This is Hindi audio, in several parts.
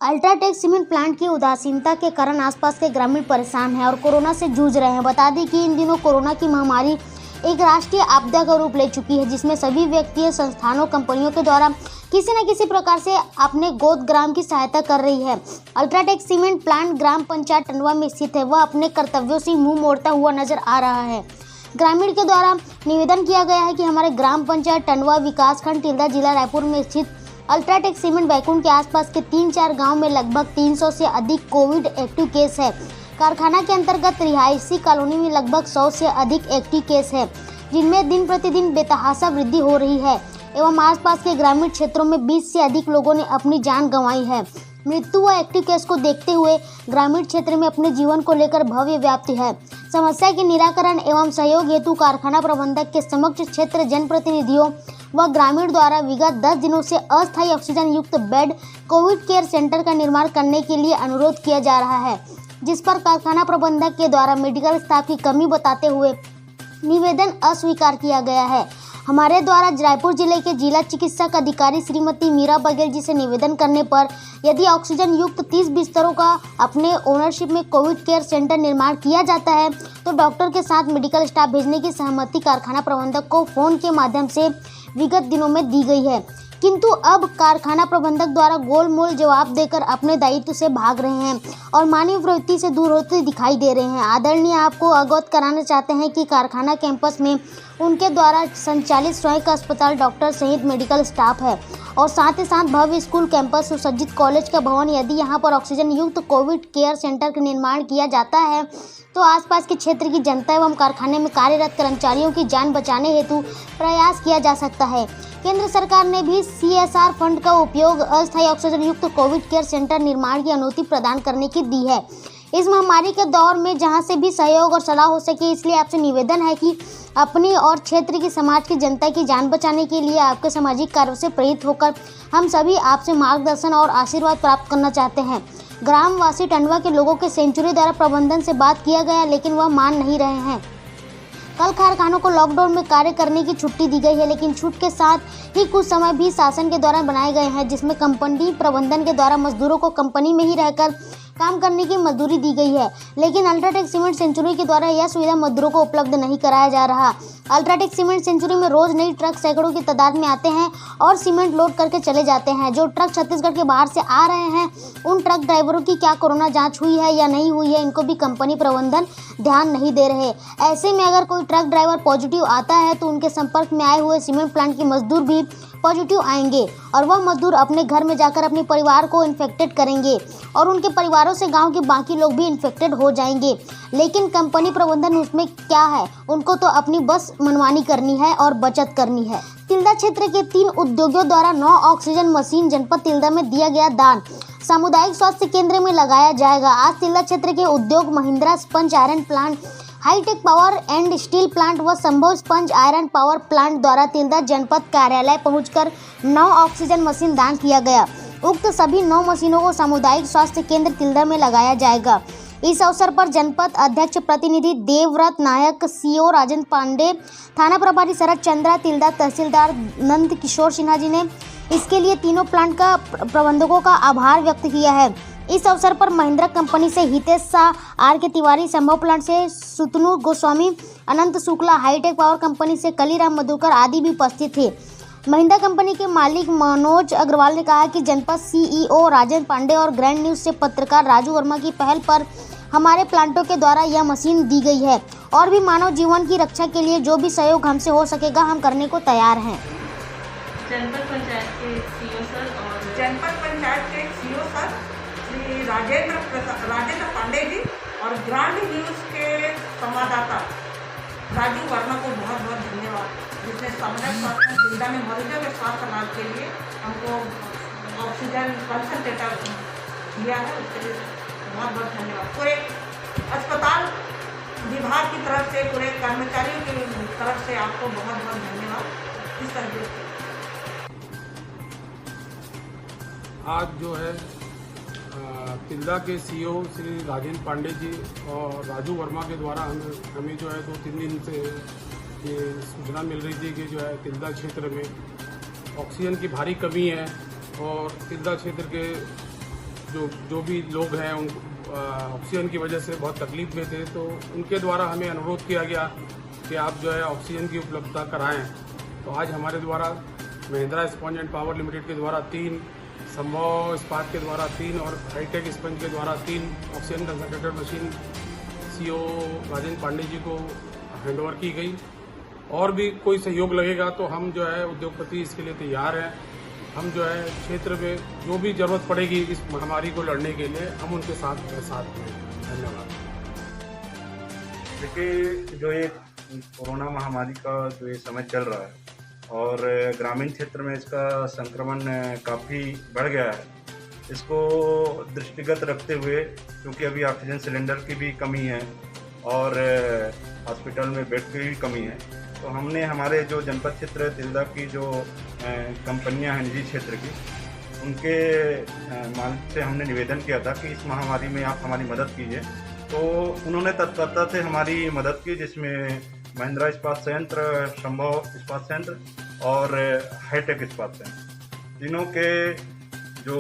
अल्ट्राटेक सीमेंट प्लांट की उदासीनता के कारण आसपास के ग्रामीण परेशान हैं और कोरोना से जूझ रहे हैं। बता दें कि इन दिनों कोरोना की महामारी एक राष्ट्रीय आपदा का रूप ले चुकी है, जिसमें सभी व्यक्तियों, संस्थानों, कंपनियों के द्वारा किसी न किसी प्रकार से अपने गोद ग्राम की सहायता कर रही है। अल्ट्राटेक सीमेंट प्लांट ग्राम पंचायत टंडवा में स्थित है। वह अपने कर्तव्यों से मुंह मोड़ता हुआ नजर आ रहा है। ग्रामीण के द्वारा निवेदन किया गया है कि हमारे ग्राम पंचायत टंडवा विकासखंड तिल्दा जिला रायपुर में स्थित अल्ट्राटेक सीमेंट बैकुंठ के आसपास के 3-4 गांव में लगभग 300 से अधिक कोविड एक्टिव केस है। कारखाना के अंतर्गत रिहायशी कॉलोनी में लगभग 100 से अधिक एक्टिव केस है, जिनमें दिन प्रतिदिन बेतहाशा वृद्धि हो रही है एवं आसपास के ग्रामीण क्षेत्रों में 20 से अधिक लोगों ने अपनी जान गंवाई है। मृत्यु व एक्टिव केस को देखते हुए ग्रामीण क्षेत्र में अपने जीवन को लेकर भव्य व्याप्ति है। समस्या के निराकरण एवं सहयोग हेतु कारखाना प्रबंधक के समक्ष क्षेत्र जनप्रतिनिधियों व ग्रामीण द्वारा विगत 10 दिनों से अस्थायी ऑक्सीजन युक्त बेड कोविड केयर सेंटर का निर्माण करने के लिए अनुरोध किया जा रहा है, जिस पर कारखाना प्रबंधक के द्वारा मेडिकल स्टाफ की कमी बताते हुए निवेदन अस्वीकार किया गया है। हमारे द्वारा रायपुर जिले के जिला चिकित्सक अधिकारी श्रीमती मीरा बघेल जी से निवेदन करने पर यदि ऑक्सीजन युक्त 30 बिस्तरों का अपने ओनरशिप में कोविड केयर सेंटर निर्माण किया जाता है तो डॉक्टर के साथ मेडिकल स्टाफ भेजने की सहमति कारखाना प्रबंधक को फोन के माध्यम से विगत दिनों में दी गई है, किंतु अब कारखाना प्रबंधक द्वारा गोलमोल जवाब देकर अपने दायित्व से भाग रहे हैं और मानवीय प्रवृत्ति से दूर होते दिखाई दे रहे हैं। आदरणीय आपको अवगत कराना चाहते हैं कि कारखाना कैंपस में उनके द्वारा संचालित स्वयं का अस्पताल, डॉक्टर सहित मेडिकल स्टाफ है और साथ ही साथ भव्य स्कूल कैंपस, सुसज्जित कॉलेज का भवन। यदि यहाँ पर ऑक्सीजन युक्त कोविड केयर सेंटर का निर्माण किया जाता है तो आसपास के क्षेत्र की जनता एवं कारखाने में कार्यरत कर्मचारियों की जान बचाने हेतु प्रयास किया जा सकता है। केंद्र सरकार ने भी CSR फंड का उपयोग अस्थायी ऑक्सीजन युक्त कोविड केयर सेंटर निर्माण की अनुमति प्रदान करने की दी है। इस महामारी के दौर में जहां से भी सहयोग और सलाह हो सके, इसलिए आपसे निवेदन है कि अपनी और क्षेत्र की समाज की जनता की जान बचाने के लिए आपके सामाजिक कार्यों से प्रेरित होकर हम सभी आपसे मार्गदर्शन और आशीर्वाद प्राप्त करना चाहते हैं। ग्रामवासी टंडवा के लोगों के सेंचुरी द्वारा प्रबंधन से बात किया गया, लेकिन वह मान नहीं रहे हैं। कल कारखानों को लॉकडाउन में कार्य करने की छुट्टी दी गई है, लेकिन छूट के साथ ही कुछ समय भी शासन के द्वारा बनाए गए हैं, जिसमें कंपनी प्रबंधन के द्वारा मजदूरों को कंपनी में ही रहकर काम करने की मजदूरी दी गई है, लेकिन अल्ट्राटेक सीमेंट सेंचुरी के द्वारा यह सुविधा मजदूरों को उपलब्ध नहीं कराया जा रहा। अल्ट्राटेक सीमेंट सेंचुरी में रोज नई ट्रक सैकड़ों की तादाद में आते हैं और सीमेंट लोड करके चले जाते हैं। जो ट्रक छत्तीसगढ़ के बाहर से आ रहे हैं, उन ट्रक ड्राइवरों की क्या कोरोना जांच हुई है या नहीं हुई है, इनको भी कंपनी प्रबंधन ध्यान नहीं दे रहे। ऐसे में अगर कोई ट्रक ड्राइवर पॉजिटिव आता है तो उनके संपर्क में आए हुए सीमेंट प्लांट के मजदूर भी पॉजिटिव आएंगे और वह मजदूर अपने घर में जाकर अपने परिवार को इन्फेक्टेड करेंगे और उनके परिवारों से गांव के बाकी लोग भी इन्फेक्टेड हो जाएंगे। लेकिन कंपनी प्रबंधन उसमें क्या है, उनको तो अपनी बस मनमानी करनी है और बचत करनी है। तिल्दा क्षेत्र के 3 उद्योगों द्वारा 9 ऑक्सीजन मशीन जनपद तिल्दा में दिया गया दान सामुदायिक स्वास्थ्य केंद्र में लगाया जाएगा। आज तिल्दा क्षेत्र के उद्योग Mahindra sponge iron plant, hitech power and steel plant व Sambhav sponge iron power plant द्वारा तिल्दा जनपद कार्यालय पहुंचकर 9 ऑक्सीजन मशीन दान किया गया। उक्त सभी 9 मशीनों को सामुदायिक स्वास्थ्य केंद्र तिल्दा में लगाया जाएगा। इस अवसर पर जनपद अध्यक्ष प्रतिनिधि देवव्रत नायक, CO राजेंद्र पांडे, थाना प्रभारी शरद चंद्रा, तिल्दा तहसीलदार नंद किशोर सिन्हा जी ने इसके लिए तीनों प्लांट का प्रबंधकों का आभार व्यक्त किया है। इस अवसर पर महिंद्रा कंपनी से हितेश शाह, RK तिवारी, संभव प्लांट से सुतनु गोस्वामी, अनंत शुक्ला, हाईटेक पावर कंपनी से कलीराम मधुकर आदि भी उपस्थित थे। महिंद्रा कंपनी के मालिक मनोज अग्रवाल ने कहा कि जनपद CEO राजेंद्र पांडे और ग्रैंड न्यूज से पत्रकार राजू वर्मा की पहल पर हमारे प्लांटों के द्वारा यह मशीन दी गई है और भी मानव जीवन की रक्षा के लिए जो भी सहयोग हमसे हो सकेगा हम करने को तैयार हैं। जनपद पंचायत के CEO सर श्री राजेंद्र पांडे जी और ग्रांड न्यूज के संवाददाता राजू वर्मा को बहुत बहुत धन्यवाद, जिसने सामुदायिक स्वास्थ्य जिला में मरीजों के स्वास्थ्य लाभ के लिए हमको ऑक्सीजन कंसंट्रेटर दिया है, उसके लिए बहुत बहुत धन्यवाद। पूरे अस्पताल विभाग की तरफ से, पूरे कर्मचारियों की तरफ से आपको बहुत बहुत धन्यवाद इस सहयोग। आज जो है तिल्दा के CEO श्री राजेंद्र पांडे जी और राजू वर्मा के द्वारा हमें जो है 2-3 दिन से ये सूचना मिल रही थी कि जो है तिल्दा क्षेत्र में ऑक्सीजन की भारी कमी है और तिल्दा क्षेत्र के जो भी लोग हैं उन ऑक्सीजन की वजह से बहुत तकलीफ में थे, तो उनके द्वारा हमें अनुरोध किया गया कि आप जो है ऑक्सीजन की उपलब्धता कराएं। तो आज हमारे द्वारा Mahindra sponge and power limited के द्वारा 3, संभव इस्पात के द्वारा 3 और हाईटेक स्पंज के द्वारा 3 oxygen concentrator machine CO Rajendra Pandey ji को हैंडओवर की गई। और भी कोई सहयोग लगेगा तो हम जो है उद्योगपति इसके लिए तैयार हैं। हम जो है क्षेत्र में जो भी जरूरत पड़ेगी इस महामारी को लड़ने के लिए हम उनके साथ हैं। धन्यवाद। देखिए, जो ये कोरोना महामारी का जो ये समय चल रहा है और ग्रामीण क्षेत्र में इसका संक्रमण काफ़ी बढ़ गया है, इसको दृष्टिगत रखते हुए, क्योंकि अभी ऑक्सीजन सिलेंडर की भी कमी है और हॉस्पिटल में बेड की भी कमी है, तो हमने हमारे जो जनपद क्षेत्र है तिल्दा की जो कंपनियां हैं निजी क्षेत्र की, उनके मालिक से हमने निवेदन किया था कि इस महामारी में आप हमारी मदद कीजिए। तो उन्होंने तत्परता से हमारी मदद की, जिसमें महिंद्रा इस्पात संयंत्र, संभव इस्पात संयंत्र और हाईटेक इस्पात संयंत्र, तीनों के जो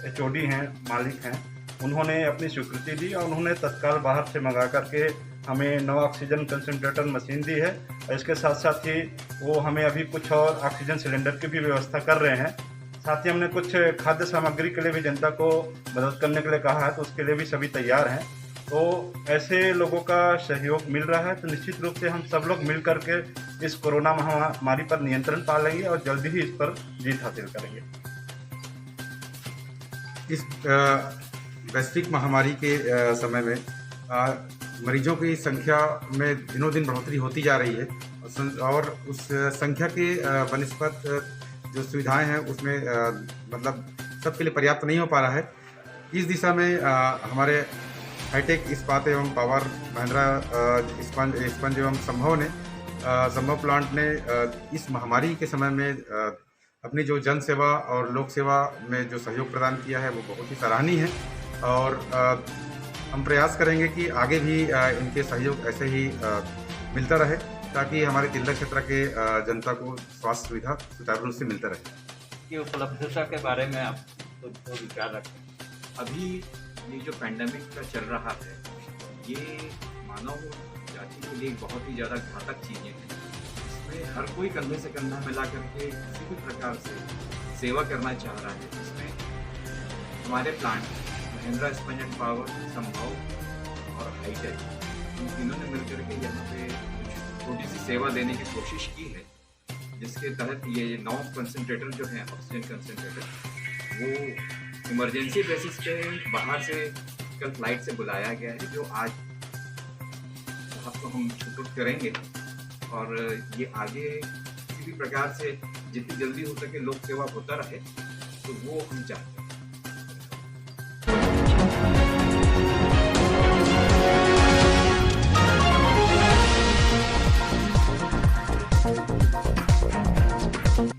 HOD हैं, मालिक हैं, उन्होंने अपनी स्वीकृति दी और उन्होंने तत्काल बाहर से मंगा करके हमें 9 ऑक्सीजन कंसंट्रेटर मशीन दी है। और इसके साथ साथ ही वो हमें अभी कुछ और ऑक्सीजन सिलेंडर की भी व्यवस्था कर रहे हैं। साथ ही हमने कुछ खाद्य सामग्री के लिए भी जनता को मदद करने के लिए कहा है, तो उसके लिए भी सभी तैयार हैं। तो ऐसे लोगों का सहयोग मिल रहा है, तो निश्चित रूप से हम सब लोग मिल करके इस कोरोना महामारी पर नियंत्रण पा लेंगे और जल्दी ही इस पर जीत हासिल करेंगे। इस वैश्विक महामारी के समय में मरीजों की संख्या में दिनों दिन बढ़ोतरी होती जा रही है और उस संख्या के बनिस्पत जो सुविधाएं हैं उसमें मतलब सबके लिए पर्याप्त नहीं हो पा रहा है। इस दिशा में हमारे हाईटेक इस्पात एवं पावर महिंद्रा स्पंज एवं संभव प्लांट ने इस महामारी के समय में अपनी जो जन सेवा और लोक सेवा में जो सहयोग प्रदान किया है वो बहुत ही सराहनीय है और हम प्रयास करेंगे कि आगे भी इनके सहयोग ऐसे ही मिलता रहे ताकि हमारे तिल्दा क्षेत्र के जनता को स्वास्थ्य सुविधा सुचारू रूप से मिलता रहे। की उपलब्धता के बारे में आप तो विचार रखें। अभी ये जो पैंडेमिक का चल रहा है, ये मानव जाति के लिए बहुत ही ज़्यादा घातक चीज़ें हैं। इसमें हर कोई कंधे से कंधा मिला करके किसी भी प्रकार से सेवा करना चाह रहा है। इसमें हमारे plant Mahindra sponge and power, संभव और हाईटेक, इन तीनों ने मिलकर के यहाँ पे छोटी सी सेवा देने की कोशिश की है, जिसके तहत ये 9 कंसंट्रेटर जो हैं ऑक्सीजन कंसंट्रेटर, वो इमरजेंसी बेसिस पे बाहर से कल फ्लाइट से बुलाया गया है, जो आज आपको हम छूट करेंगे और ये आगे किसी भी प्रकार से जितनी जल्दी हो सके लोक सेवा होता रहे, तो वो हम चाहते हैं।